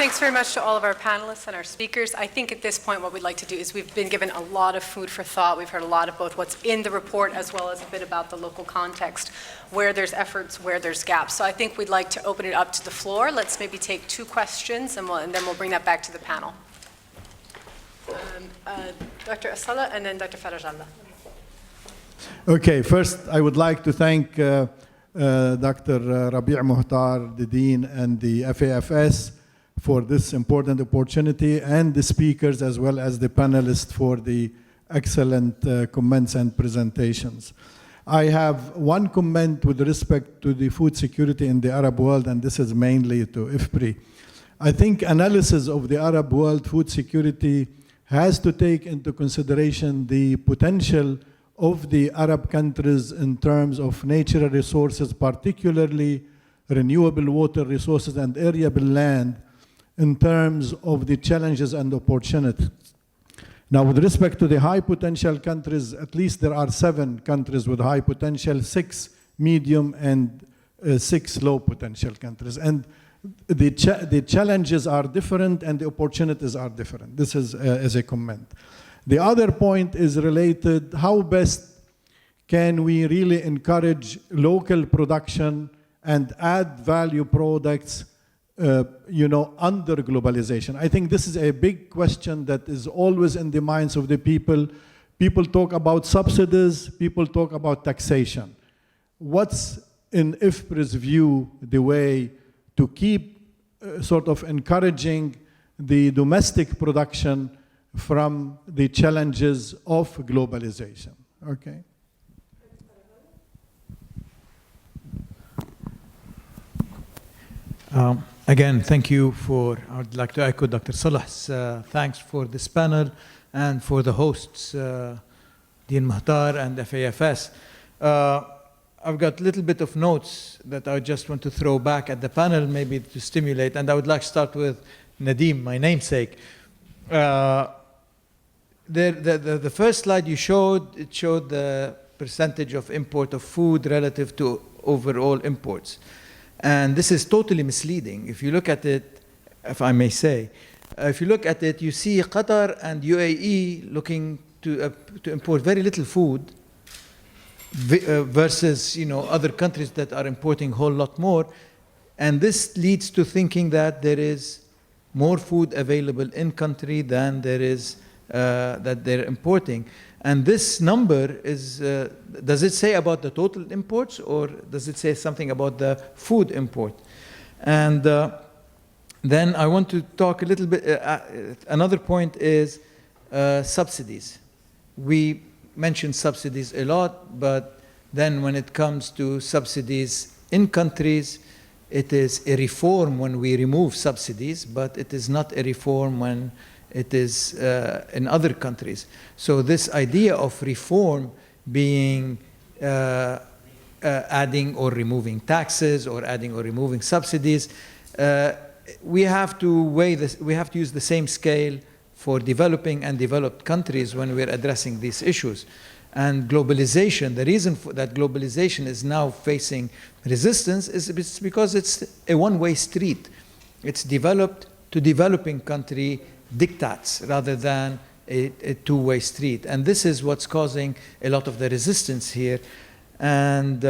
Thanks very much to all of our panelists and our speakers. I think at this point what we'd like to do is we've been given a lot of food for thought. We've heard a lot of both what's in the report as well as a bit about the local context, where there's efforts, where there's gaps. So I think we'd like to open it up to the floor. Let's maybe take 2 questions and then we'll bring that back to the panel. Dr. Asala and then Dr. Farajalla. Okay, first I would like to thank Dr. Rabi' Muhtar, the Dean, and the FAFS for this important opportunity, and the speakers as well as the panelists for the excellent comments and presentations. I have one comment with respect to the food security in the Arab world, and this is mainly to IFPRI. I think analysis of the Arab world food security has to take into consideration the potential of the Arab countries in terms of natural resources, particularly renewable water resources and arable land, in terms of the challenges and opportunities. Now, with respect to the high potential countries, at least there are 7 countries with high potential, 6 medium and 6 low potential countries. And the challenges are different and the opportunities are different. This is as a comment. The other point is related, how best can we really encourage local production and add value products under globalization? I think this is a big question that is always in the minds of the people. People talk about subsidies, people talk about taxation. What's in IFPRI's view the way to keep sort of encouraging the domestic production from the challenges of globalization? Okay. Again, thank you for, I'd like to echo Dr. Salah's thanks for this panel and for the hosts, Dean Muhtar and FAFS. I've got a little bit of notes that I just want to throw back at the panel, maybe to stimulate, and I would like to start with Nadeem, my namesake. The first slide you showed, it showed the percentage of import of food relative to overall imports. And this is totally misleading. If you look at it, if I may say, if you look at it, you see Qatar and UAE looking to import very little food versus other countries that are importing a whole lot more. And this leads to thinking that there is more food available in country than there is that they're importing. And this number is, does it say about the total imports, or does it say something about the food import? And then I want to talk a little bit, another point is subsidies. We mentioned subsidies a lot, but then when it comes to subsidies in countries, it is a reform when we remove subsidies, but it is not a reform when it is in other countries. So this idea of reform being adding or removing taxes or adding or removing subsidies, we have to weigh this, we have to use the same scale for developing and developed countries when we're addressing these issues. And globalization, the reason for that globalization is now facing resistance is because it's a one-way street. It's developed to developing country diktats rather than a two-way street. And this is what's causing a lot of the resistance here. And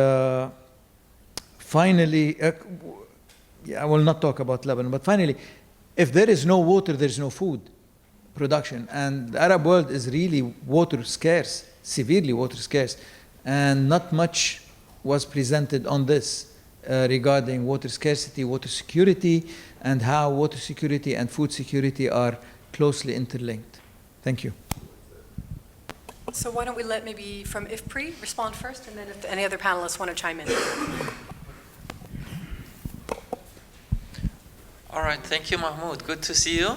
finally, I will not talk about Lebanon, but finally, if there is no water, there is no food production. And the Arab world is really water scarce, severely water scarce. And not much was presented on this regarding water scarcity, water security, and how water security and food security are closely interlinked. Thank you. So why don't we let maybe from IFPRI respond first, and then if any other panelists want to chime in. All right, thank you, Mahmoud. Good to see you.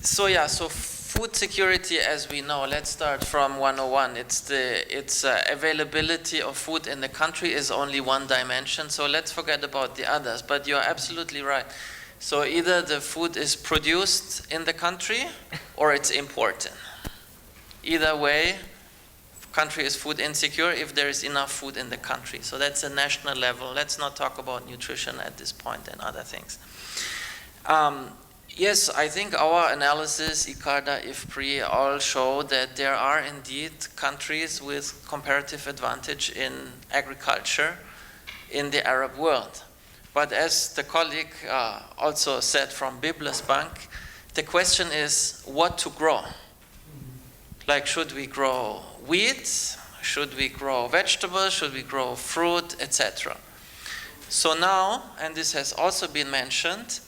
So food security, as we know, let's start from 101. It's availability of food in the country is only one dimension, so let's forget about the others. But you're absolutely right. So either the food is produced in the country or it's imported. Either way, country is food insecure if there is enough food in the country. So that's a national level. Let's not talk about nutrition at this point and other things. Yes, I think our analysis, ICARDA, IFPRI, all show that there are indeed countries with comparative advantage in agriculture in the Arab world. But as the colleague also said from Biblisbank, the question is what to grow. Like, should we grow wheat? Should we grow vegetables? Should we grow fruit, etc.? So now, and this has also been mentioned,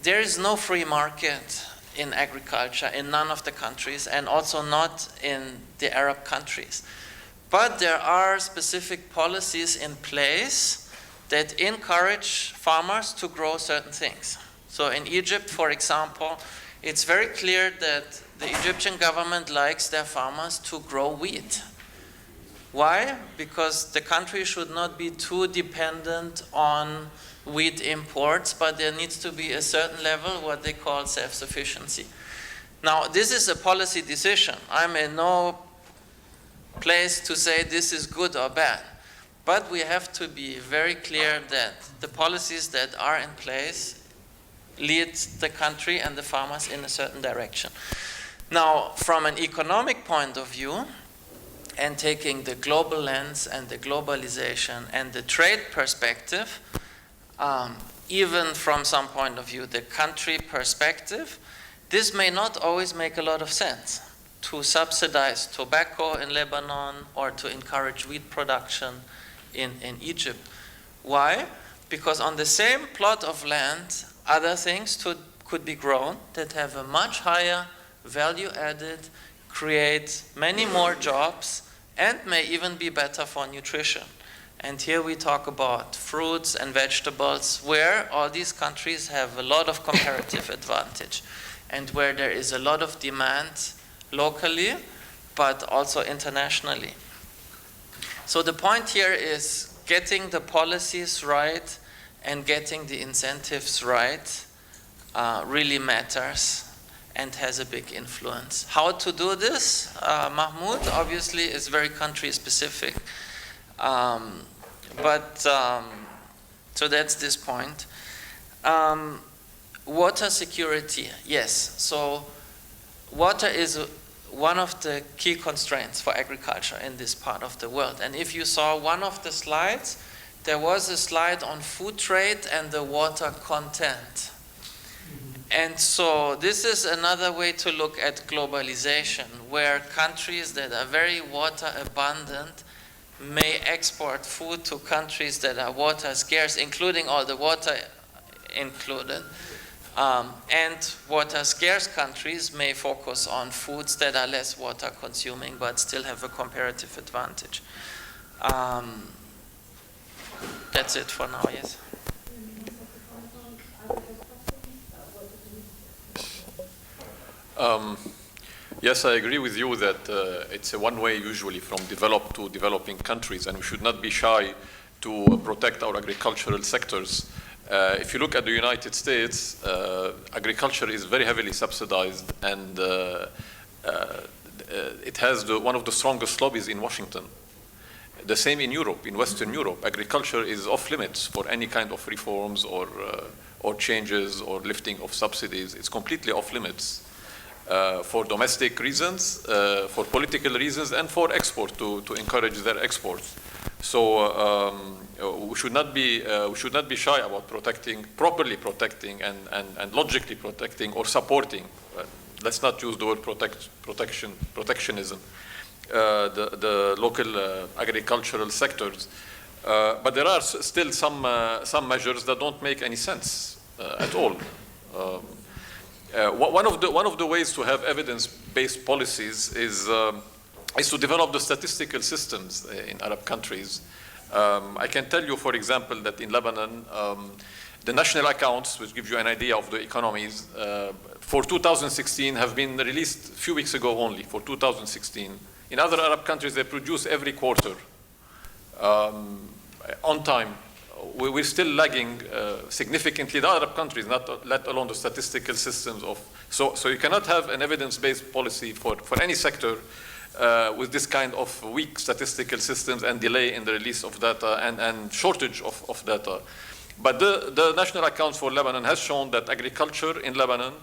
there is no free market in agriculture in none of the countries, and also not in the Arab countries. But there are specific policies in place that encourage farmers to grow certain things. So in Egypt, for example, it's very clear that the Egyptian government likes their farmers to grow wheat. Why? Because the country should not be too dependent on wheat imports, but there needs to be a certain level, what they call self-sufficiency. Now, this is a policy decision. I'm in no place to say this is good or bad, but we have to be very clear that the policies that are in place lead the country and the farmers in a certain direction. Now, from an economic point of view, and taking the global lens and the globalization and the trade perspective, even from some point of view, the country perspective, this may not always make a lot of sense to subsidize tobacco in Lebanon or to encourage wheat production in Egypt. Why? Because on the same plot of land, other things could be grown that have a much higher value added, create many more jobs, and may even be better for nutrition. And here we talk about fruits and vegetables, where all these countries have a lot of comparative advantage, and where there is a lot of demand locally, but also internationally. So the point here is getting the policies right and getting the incentives right really matters and has a big influence. How to do this, Mahmoud, obviously is very country specific. So that's this point. Water security, yes. So water is one of the key constraints for agriculture in this part of the world. And if you saw one of the slides, there was a slide on food trade and the water content. And so this is another way to look at globalization, where countries that are very water abundant may export food to countries that are water scarce, including all the water included. And water scarce countries may focus on foods that are less water consuming but still have a comparative advantage. That's it for now, yes. Yes, I agree with you that it's a one-way usually from developed to developing countries, and we should not be shy to protect our agricultural sectors. If you look at the United States, agriculture is very heavily subsidized, and it has one of the strongest lobbies in Washington. The same in Europe, in Western Europe. Agriculture is off limits for any kind of reforms or changes or lifting of subsidies. It's completely off limits. For domestic reasons, for political reasons, and for export to encourage their exports. So we should not be shy about properly protecting and logically protecting or supporting. Let's not use the word protectionism. The local agricultural sectors, but there are still some measures that don't make any sense at all. One of the ways to have evidence-based policies is to develop the statistical systems in Arab countries. I can tell you, for example, that in Lebanon, the national accounts, which give you an idea of the economies, for 2016 have been released a few weeks ago only, for 2016. In other Arab countries, they produce every quarter on time. We're still lagging significantly the Arab countries, let alone the statistical systems of. So you cannot have an evidence-based policy for any sector with this kind of weak statistical systems and delay in the release of data and shortage of data. But the national accounts for Lebanon has shown that agriculture in Lebanon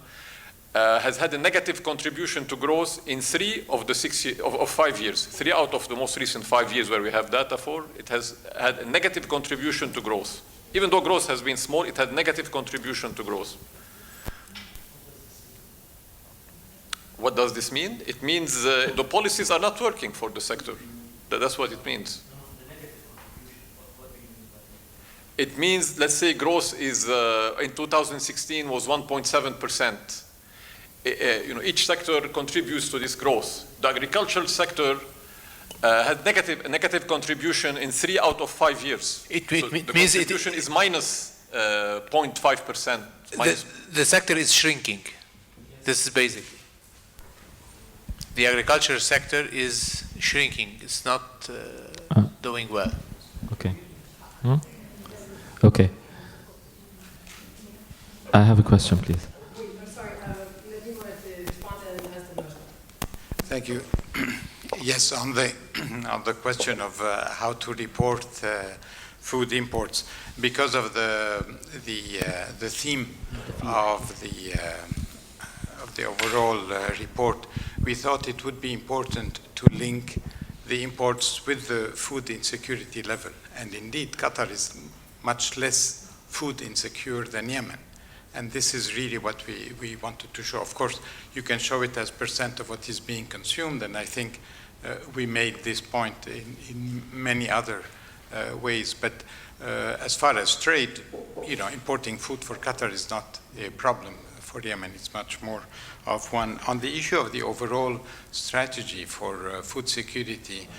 has had a negative contribution to growth in 3 of the 5 years. 3 out of the most recent 5 years where we have data for, it has had a negative contribution to growth. Even though growth has been small, it had negative contribution to growth. What does this mean? It means the policies are not working for the sector. That's what it means. It means, let's say, growth is in 2016 was 1.7%. Each sector contributes to this growth. The agricultural sector had a negative contribution in 3 out of 5 years. It the means contribution is minus 0.5%. the sector is shrinking. This is basic. The agriculture sector is shrinking. It's not doing well. Okay. Okay. I have a question, please. Thank you. Yes, on the question of how to report food imports, because of the theme of the overall report, we thought it would be important to link the imports with the food insecurity level. And indeed, Qatar is much less food insecure than Yemen. And this is really what we wanted to show. Of course, you can show it as percent of what is being consumed, and I think we made this point in many other ways. But as far as trade, importing food for Qatar is not a problem for Yemen. It's much more of one. On the issue of the overall strategy for food security,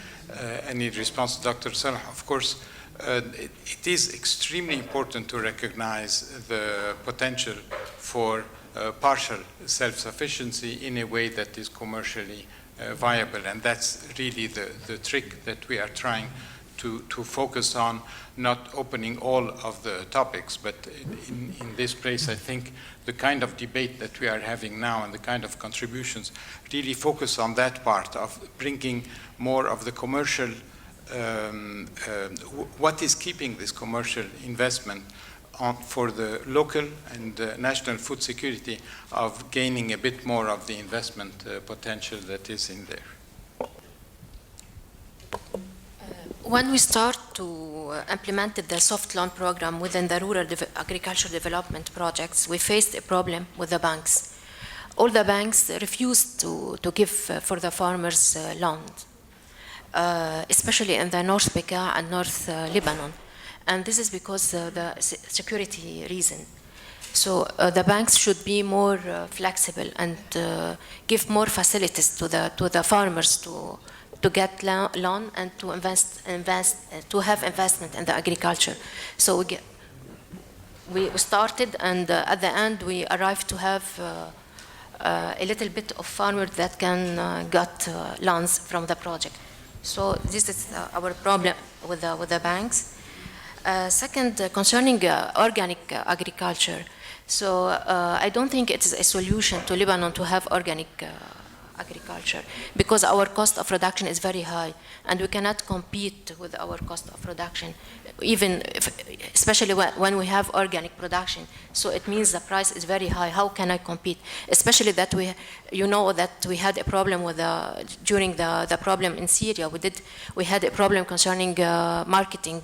and in response to Dr. Salah, of course, it is extremely important to recognize the potential for partial self-sufficiency in a way that is commercially viable. And that's really the trick that we are trying to focus on, not opening all of the topics, but in this place, I think the kind of debate that we are having now and the kind of contributions really focus on that part of bringing more of the commercial what is keeping this commercial investment for the local and national food security of gaining a bit more of the investment potential that is in there? When we start to implement the soft loan program within the rural agriculture development projects, we faced a problem with the banks. All the banks refused to give for the farmers loans. Especially in the North Bekaa and North Lebanon. And this is because the security reason. So the banks should be more flexible and give more facilities to the farmers to get loan and to to have investment in the agriculture. So we started, and at the end we arrived to have a little bit of farmers that can get loans from the project. So this is our problem with the banks. Second, concerning organic agriculture. So I don't think it is a solution to Lebanon to have organic agriculture, because our cost of production is very high and we cannot compete with our cost of production, especially when we have organic production. So it means the price is very high. How can I compete? Especially that that we had a problem with during the problem in Syria. We had a problem concerning marketing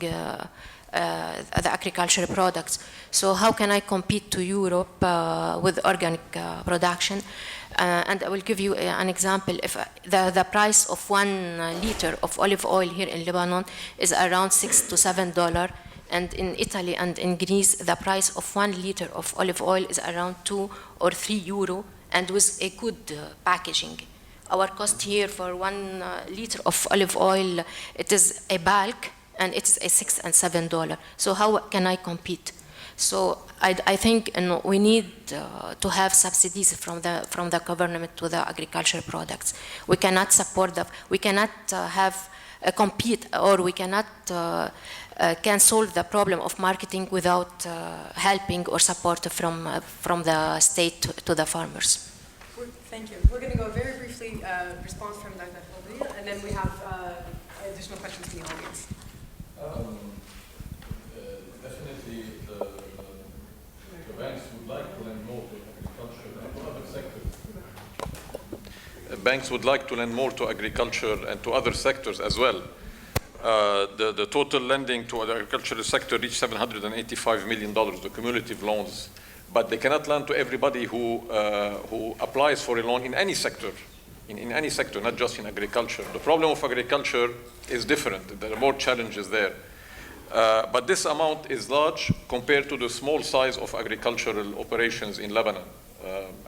the agricultural products. So how can I compete to Europe with organic production? And I will give you an example. If the price of 1 liter of olive oil here in Lebanon is around $6 to $7, and in Italy and in Greece, the price of 1 liter of olive oil is around 2 or 3 euro, and with a good packaging. Our cost here for 1 liter of olive oil, it is a bulk, and it's a $6 and $7. So how can I compete? So I think we need to have subsidies from the government to the agricultural products. We cannot support we cannot compete, or we cannot can solve the problem of marketing without helping or support from the state to the farmers. Thank you. We're going to go very briefly response from Dr. Fadil, and then we have additional questions from the audience. Definitely, the banks would like to lend more to agriculture and to other sectors as well. The total lending to the agricultural sector reached $785 million, the cumulative loans. But they cannot lend to everybody who applies for a loan in any sector, in any sector, not just in agriculture. The problem of agriculture is different. There are more challenges there. But this amount is large compared to the small size of agricultural operations in Lebanon.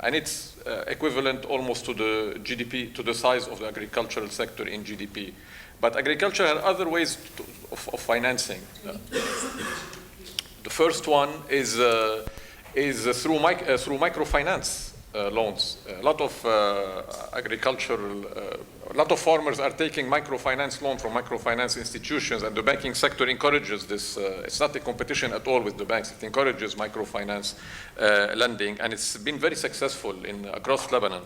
And it's equivalent almost to the GDP, to the size of the agricultural sector in GDP. But agriculture has other ways of financing. The first one is through microfinance loans. A lot of a lot of farmers are taking microfinance loans from microfinance institutions, and the banking sector encourages this. It's not a competition at all with the banks. It encourages microfinance lending, and it's been very successful across Lebanon.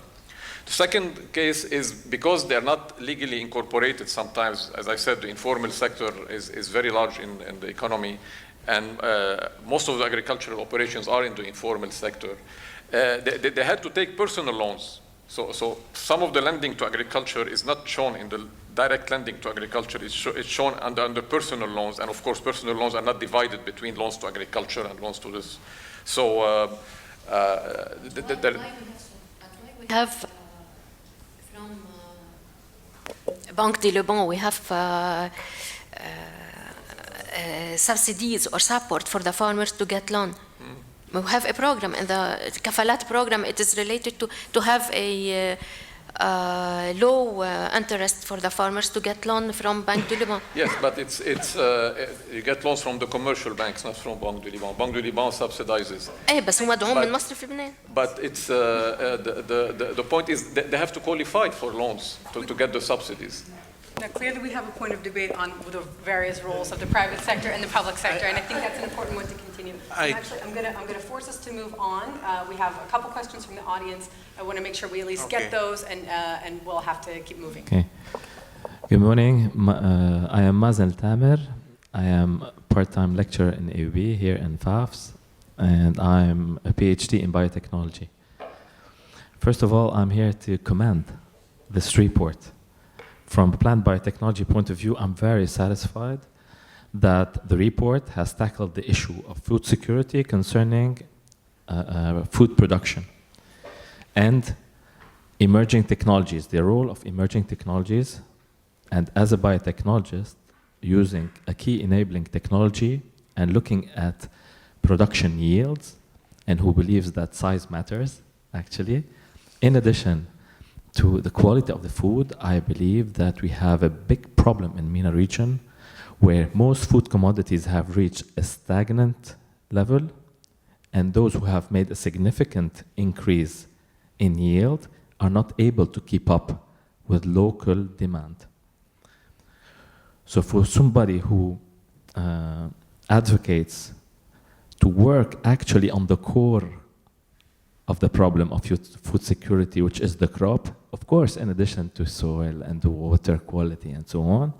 The second case is because they're not legally incorporated sometimes. As I said, the informal sector is very large in the economy, and most of the agricultural operations are in the informal sector. They had to take personal loans. So some of the lending to agriculture is not shown in the direct lending to agriculture. It's shown under personal loans, and of course personal loans are not divided between loans to agriculture and loans to this. So we have from Banque de Leban, we have subsidies or support for the farmers to get loan. We have a program in the Kafalat program. It is related to have a low interest for the farmers to get loan from Banque de Leban. Yes, but you get loans from the commercial banks, not from Banque de Leban. Banque de Leban subsidizes. بس هم مدعوم من مصر في لبنان. But it's the point is that they have to qualify for loans to get the subsidies. Now, clearly we have a point of debate on the various roles of the private sector and the public sector, and I think that's an important one to continue. Actually, I'm going to force us to move on. We have a couple questions from the audience. I want to make sure we at least get those, and we'll have to keep moving. Okay. Good morning. I am Mazen Tamer. I am a part-time lecturer in AUB here in FAFS, and I'm a PhD in biotechnology. First of all, I'm here to commend this report. From a plant biotechnology point of view, I'm very satisfied that the report has tackled the issue of food security concerning food production and emerging technologies, the role of emerging technologies, and as a biotechnologist, using a key enabling technology and looking at production yields, and who believes that size matters, actually. In addition to the quality of the food, I believe that we have a big problem in MENA region where most food commodities have reached a stagnant level, and those who have made a significant increase in yield are not able to keep up with local demand. So for somebody who advocates to work actually on the core of the problem of food security, which is the crop, of course, in addition to soil and the water quality and so on,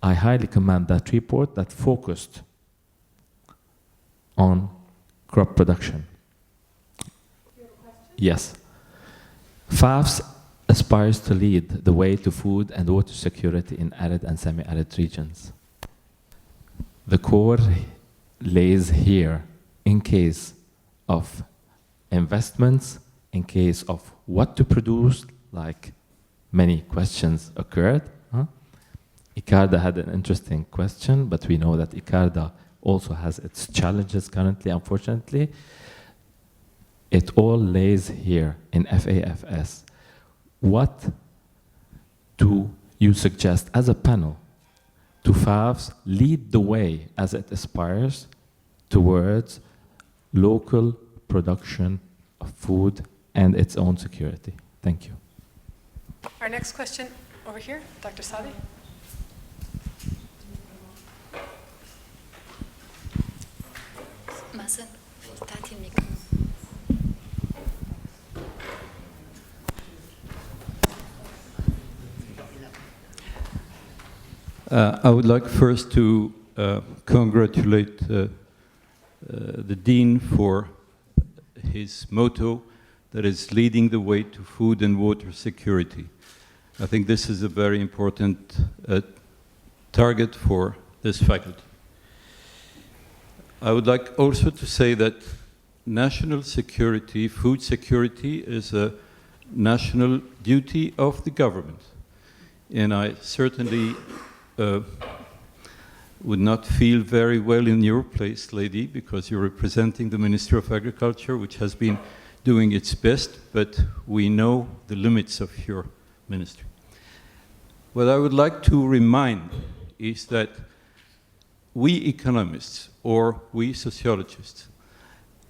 I highly commend that report that focused on crop production. Yes. FAFS aspires to lead the way to food and water security in arid and semi-arid regions. The core lays here in case of investments, in case of what to produce, like many questions occurred. ICARDA had an interesting question, but we know that ICARDA also has its challenges currently, unfortunately. It all lays here in FAFS. What do you suggest as a panel to FAFS lead the way as it aspires towards local production of food and its own security? Thank you. Our next question over here, Dr. Sabi. I would like first to congratulate the Dean for his motto that is leading the way to food and water security. I think this is a very important target for this faculty. I would like also to say that national security, food security, is a national duty of the government. And I certainly would not feel very well in your place, lady, because you're representing the Ministry of Agriculture, which has been doing its best, but we know the limits of your ministry. What I would like to remind is that we economists, or we sociologists,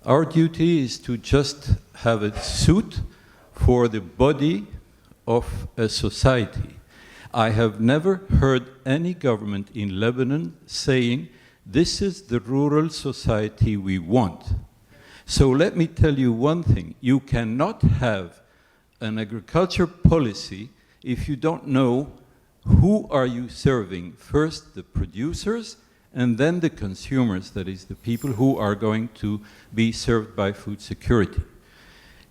our duty is to just have a suit for the body of a society. I have never heard any government in Lebanon saying, this is the rural society we want. So let me tell you one thing. You cannot have an agriculture policy if you don't know who are you serving. First, the producers, and then the consumers, that is, the people who are going to be served by food security.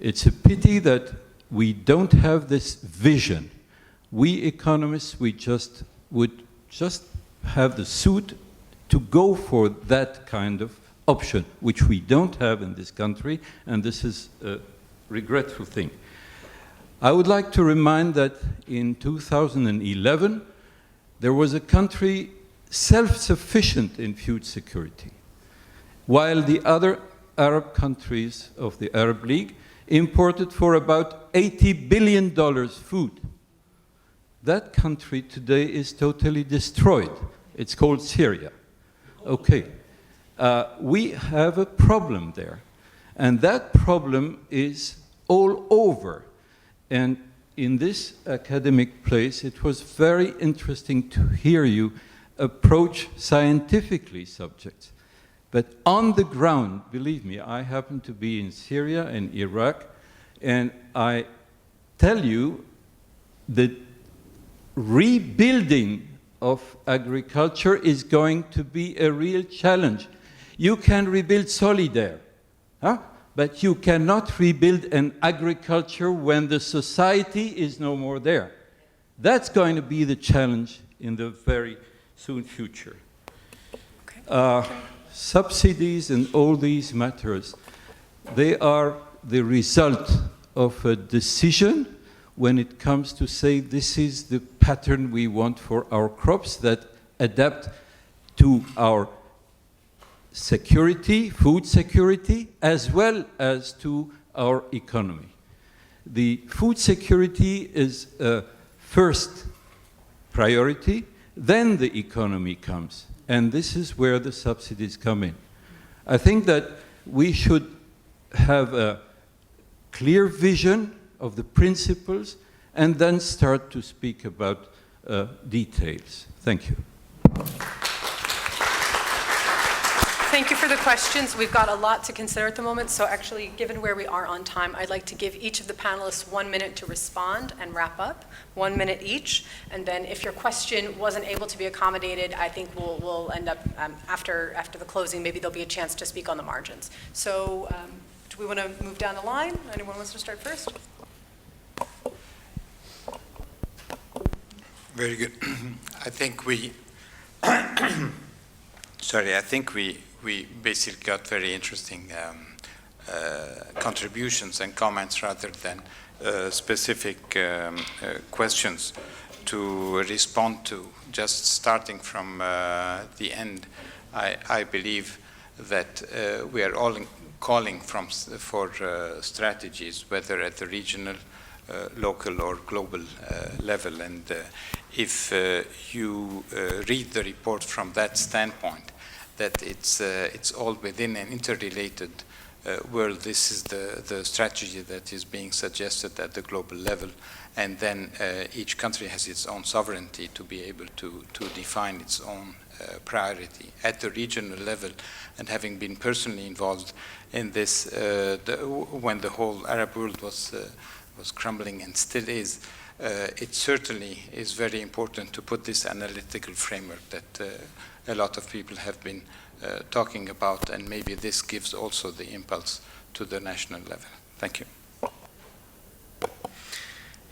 It's a pity that we don't have this vision. We economists, we would just have the suit to go for that kind of option, which we don't have in this country, and this is a regretful thing. I would like to remind that in 2011, there was a country self-sufficient in food security, while the other Arab countries of the Arab League imported for about $80 billion food. That country today is totally destroyed. It's called Syria. Okay. We have a problem there. And that problem is all over. And in this academic place, it was very interesting to hear you approach scientifically subjects. But on the ground, believe me, I happen to be in Syria and Iraq, and I tell you that rebuilding of agriculture is going to be a real challenge. You can rebuild Solidaire, huh? But you cannot rebuild an agriculture when the society is no more there. That's going to be the challenge in the very soon future. Okay. Subsidies and all these matters, they are the result of a decision when it comes to say this is the pattern we want for our crops that adapt to our security, food security, as well as to our economy. The food security is a first priority, then the economy comes, and this is where the subsidies come in. I think that we should have a clear vision of the principles and then start to speak about details. Thank you. Thank you for the questions. We've got a lot to consider at the moment, so actually, given where we are on time, I'd like to give each of the panelists 1 minute to respond and wrap up, 1 minute each, and then if your question wasn't able to be accommodated, I think we'll end up, after the closing, maybe there'll be a chance to speak on the margins. So do we want to move down the line? Anyone wants to start first? Very good. I think we basically got very interesting contributions and comments rather than specific questions to respond to. Just starting from the end, I believe that we are all calling for strategies, whether at the regional, local or global level. And if you read the report from that standpoint, that it's all within an interrelated world, this is the strategy that is being suggested at the global level. And then each country has its own sovereignty to be able to define its own priority. At the regional level, and having been personally involved in this when the whole Arab world was crumbling and still is, it certainly is very important to put this analytical framework that a lot of people have been talking about, and maybe this gives also the impulse to the national level. Thank you.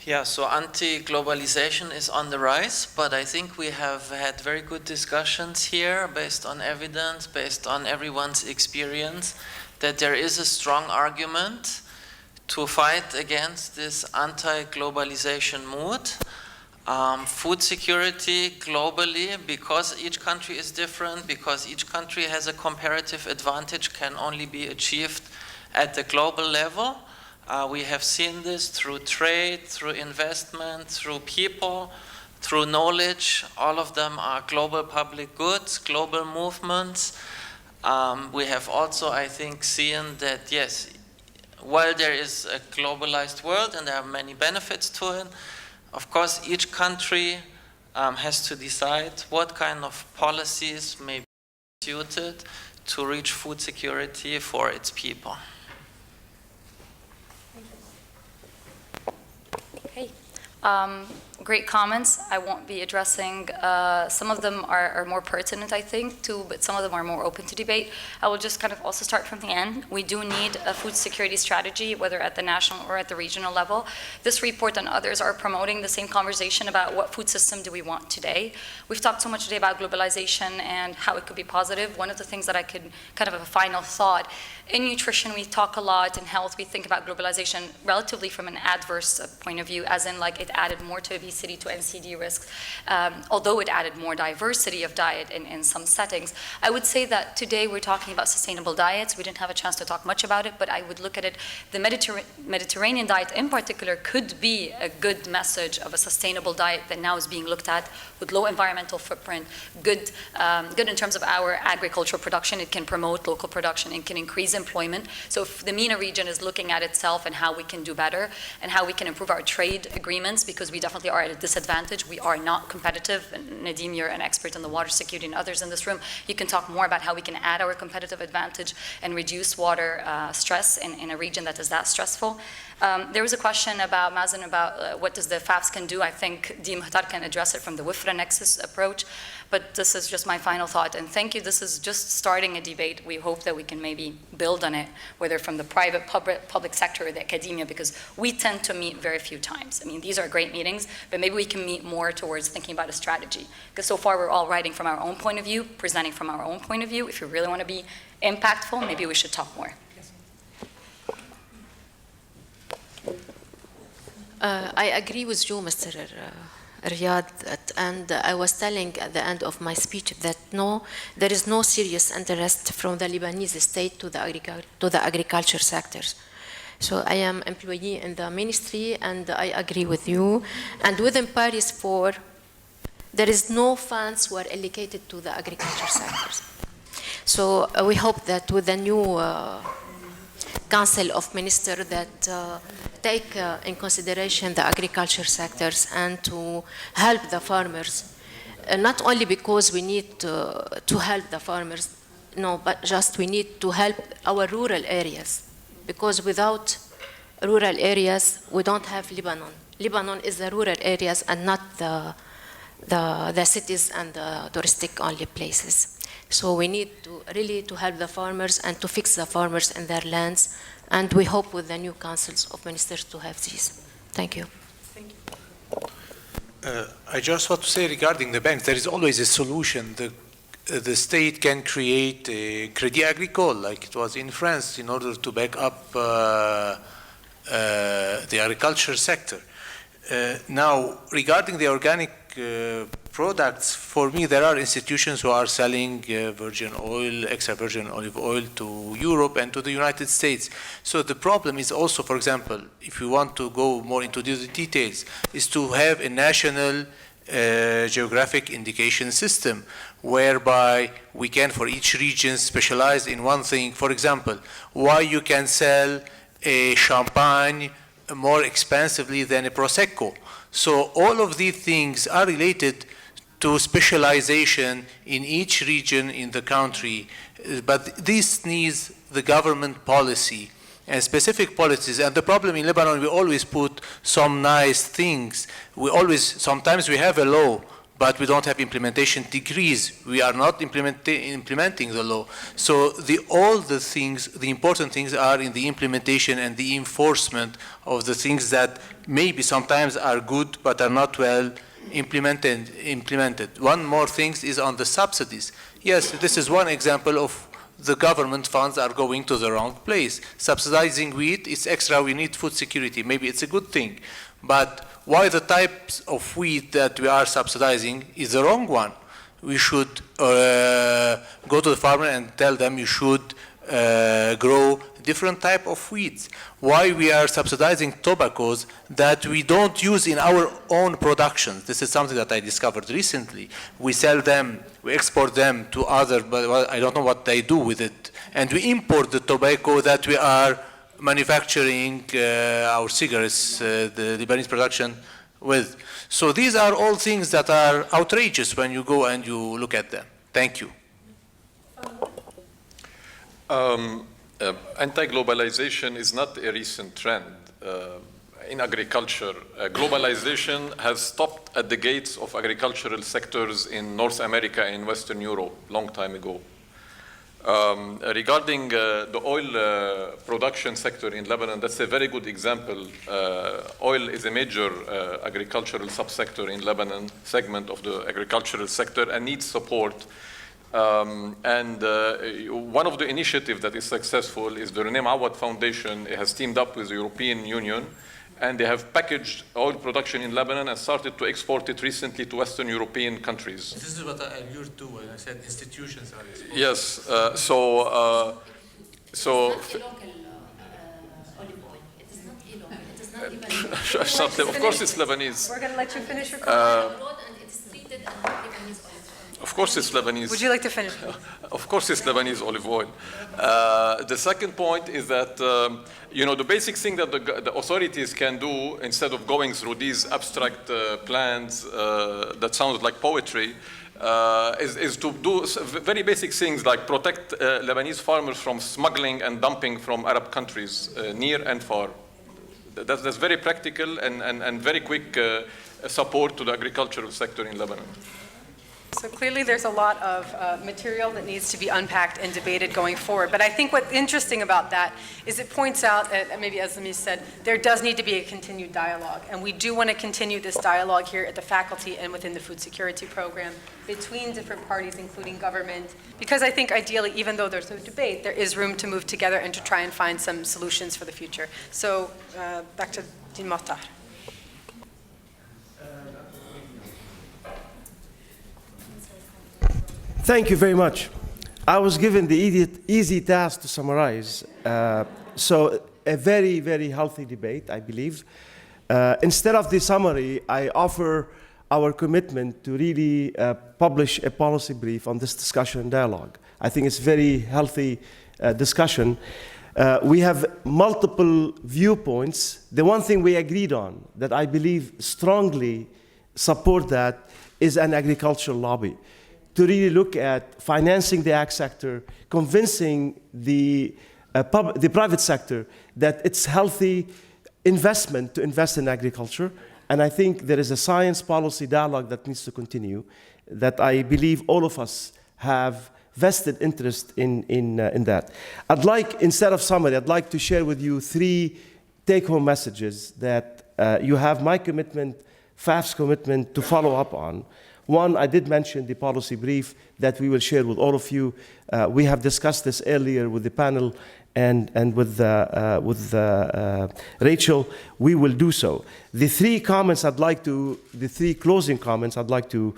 Yeah, so anti-globalization is on the rise, but I think we have had very good discussions here based on evidence, based on everyone's experience, that there is a strong argument to fight against this anti-globalization mood. Food security globally, because each country is different, because each country has a comparative advantage, can only be achieved at the global level. We have seen this through trade, through investment, through people, through knowledge. All of them are global public goods, global movements. We have also, I think, seen that, yes, while there is a globalized world and there are many benefits to it, of course, each country has to decide what kind of policies may be suited to reach food security for its people. Hey, great comments. I won't be addressing, some of them are more pertinent, I think, too, but some of them are more open to debate. I will just kind of also start from the end. We do need a food security strategy, whether at the national or at the regional level. This report and others are promoting the same conversation about what food system do we want today. We've talked so much today about globalization and how it could be positive. One of the things that I could, kind of a final thought, in nutrition we talk a lot, in health we think about globalization relatively from an adverse point of view, as in like it added more to obesity, to NCD risks, although it added more diversity of diet in some settings. I would say that today we're talking about sustainable diets. We didn't have a chance to talk much about it, but I would look at it, the Mediterranean diet in particular could be a good message of a sustainable diet that now is being looked at with low environmental footprint, good in terms of our agricultural production. It can promote local production and can increase employment. So if the MENA region is looking at itself and how we can do better and how we can improve our trade agreements, because we definitely are at a disadvantage. We are not competitive. And Nadim, you're an expert in the water security, and others in this room, you can talk more about how we can add our competitive advantage and reduce water stress in a region that is that stressful. There was a question about, Mazen, about what does the FAFS can do. I think Di Muhtar can address it from the WIFRA Nexus approach, but this is just my final thought. And thank you, this is just starting a debate. We hope that we can maybe build on it, whether from the private, public sector or the academia, because we tend to meet very few times. I mean, these are great meetings, but maybe we can meet more towards thinking about a strategy. Because so far we're all writing from our own point of view, presenting from our own point of view. If you really want to be impactful, maybe we should talk more. I agree with you, Mr. Riyad, and I was telling at the end of my speech that no, there is no serious interest from the Lebanese state to the agriculture sectors. So I am employee in the ministry, and I agree with you. And within Paris 4, there is no funds were allocated to the agriculture sectors. So we hope that with the new Council of Ministers that take in consideration the agriculture sectors and to help the farmers, not only because we need to help the farmers, no, but just we need to help our rural areas, because without rural areas, we don't have Lebanon. Lebanon is the rural areas and not the cities and the touristic only places. So we need to really to help the farmers and to fix the farmers in their lands, and we hope with the new councils of ministers to have these. Thank you. Thank you. I just want to say regarding the banks, there is always a solution. The state can create a Crédit Agricole, like it was in France, in order to back up the agriculture sector. Now, regarding the organic products, for me, there are institutions who are selling virgin oil, extra virgin olive oil to Europe and to the United States. So the problem is also, for example, if you want to go more into the details, is to have a national geographic indication system whereby we can, for each region, specialize in one thing. For example, why you can sell a champagne more expensively than a Prosecco. So all of these things are related to specialization in each region in the country, but this needs the government policy and specific policies. And the problem in Lebanon, we always put some nice things. Sometimes we have a law, but we don't have implementation degrees. We are not implementing the law. So all the things, the important things are in the implementation and the enforcement of the things that maybe sometimes are good but are not well implemented. One more thing is on the subsidies. Yes, this is one example of the government funds are going to the wrong place. Subsidizing wheat is extra, we need food security. Maybe it's a good thing, but why the types of wheat that we are subsidizing is the wrong one? We should go to the farmer and tell them you should grow different type of wheats. Why we are subsidizing tobaccos that we don't use in our own production? This is something that I discovered recently. We sell them, we export them to other, but I don't know what they do with it. And we import the tobacco that we are manufacturing our cigarettes, the Lebanese production with. So these are all things that are outrageous when you go and you look at them. Thank you. Anti-globalization is not a recent trend in agriculture. Globalization has stopped at the gates of agricultural sectors in North America and Western Europe long time ago. Regarding the oil production sector in Lebanon, that's a very good example. Oil is a major agricultural subsector in Lebanon, segment of the agricultural sector, and needs support. One of the initiatives that is successful is the Renee Awad Foundation. It has teamed up with the European Union, and they have packaged oil production in Lebanon and started to export it recently to Western European countries. This is what I allured to when I said institutions are exporting. Yes, It's not a local olive oil. It is not illegal. It is not Lebanese. of course it's Lebanese. We're going to let you finish your comment. And it is treated as Lebanese olive oil. Of course it's Lebanese. Would you like to finish? Of course it's Lebanese olive oil. The second point is that, the basic thing that the authorities can do instead of going through these abstract plans that sound like poetry is to do very basic things like protect Lebanese farmers from smuggling and dumping from Arab countries near and far. That's very practical and very quick support to the agricultural sector in Lebanon. So clearly there's a lot of material that needs to be unpacked and debated going forward. But I think what's interesting about that is it points out, maybe as Lamise said, there does need to be a continued dialogue. And we do want to continue this dialogue here at the faculty and within the food security program between different parties, including government. Because I think ideally, even though there's a debate, there is room to move together and to try and find some solutions for the future. So, Dr. Din Mohtar. Thank you very much. I was given the easy task to summarize. So a very, very healthy debate, I believe. Instead of the summary, I offer our commitment to really publish a policy brief on this discussion and dialogue. I think it's very healthy discussion. We have multiple viewpoints. The one thing we agreed on that I believe strongly support that is an agricultural lobby, to really look at financing the ag sector, convincing the private sector that it's healthy investment to invest in agriculture. And I think there is a science policy dialogue that needs to continue, that I believe all of us have vested interest in that. I'd like, instead of summary, I'd like to share with you 3 take-home messages that you have my commitment, FAFS commitment to follow up on. One, I did mention the policy brief that we will share with all of you. We have discussed this earlier with the panel and with Rachel. We will do so. The 3 closing comments I'd like to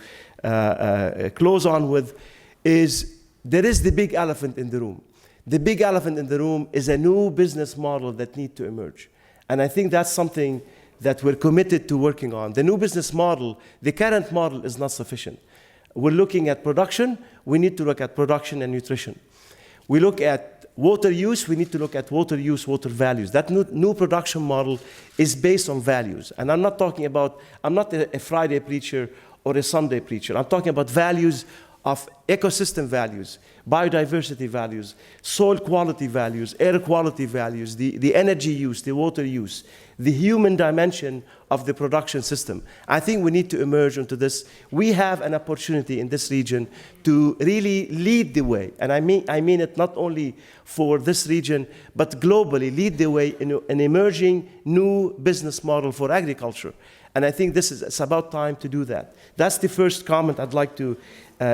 close on with is there is the big elephant in the room. The big elephant in the room is a new business model that needs to emerge. And I think that's something that we're committed to working on. The new business model, the current model is not sufficient. We're looking at production. We need to look at production and nutrition. We look at water use. We need to look at water use, water values. That new production model is based on values. And I'm not talking about, I'm not a Friday preacher or a Sunday preacher. I'm talking about values of ecosystem values, biodiversity values, soil quality values, air quality values, the energy use, the water use, the human dimension of the production system. I think we need to emerge into this. We have an opportunity in this region to really lead the way. And I mean it not only for this region, but globally, lead the way in an emerging new business model for agriculture. And I think it's about time to do that. That's the first comment I'd like to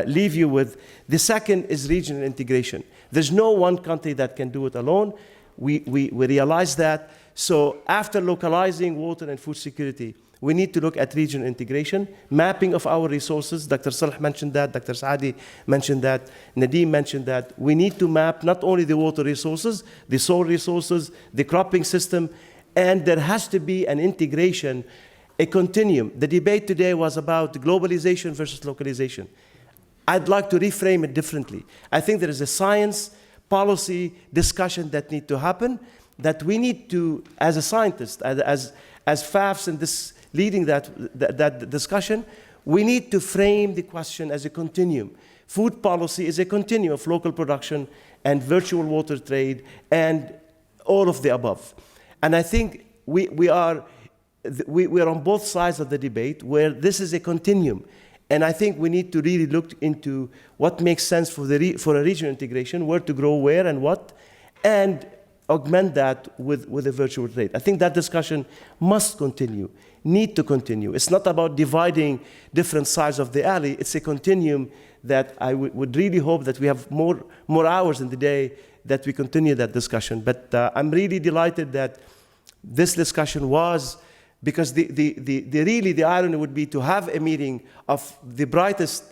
leave you with. The second is regional integration. There's no one country that can do it alone. We realize that. So after localizing water and food security, we need to look at regional integration, mapping of our resources. Dr. Saleh mentioned that, Dr. Saadi mentioned that, Nadeem mentioned that. We need to map not only the water resources, the soil resources, the cropping system, and there has to be an integration, a continuum. The debate today was about globalization versus localization. I'd like to reframe it differently. I think there is a science, policy discussion that need to happen, that we need to, as a scientist, as FAFS and this leading that discussion, we need to frame the question as a continuum. Food policy is a continuum of local production and virtual water trade and all of the above. And I think we are on both sides of the debate where this is a continuum. And I think we need to really look into what makes sense for a regional integration, where to grow, where and what, and augment that with a virtual trade. I think that discussion must continue, need to continue. It's not about dividing different sides of the alley. It's a continuum that I would really hope that we have more hours in the day that we continue that discussion. But I'm really delighted that this discussion was, because the irony would be to have a meeting of the brightest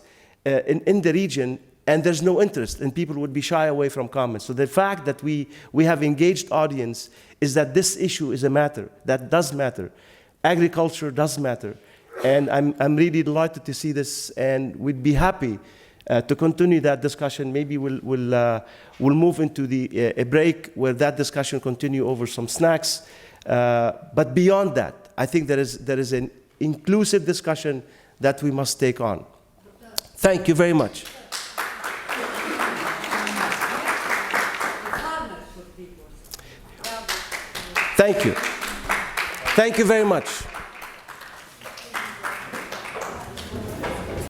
in the region, and there's no interest, and people would be shy away from comments. So the fact that we have engaged audience is that this issue is a matter, that does matter. Agriculture does matter. And I'm really delighted to see this, and we'd be happy to continue that discussion. Maybe we'll move into a break where that discussion continue over some snacks. But beyond that, I think there is an inclusive discussion that we must take on. Thank you very much. Thank you. Thank you very much.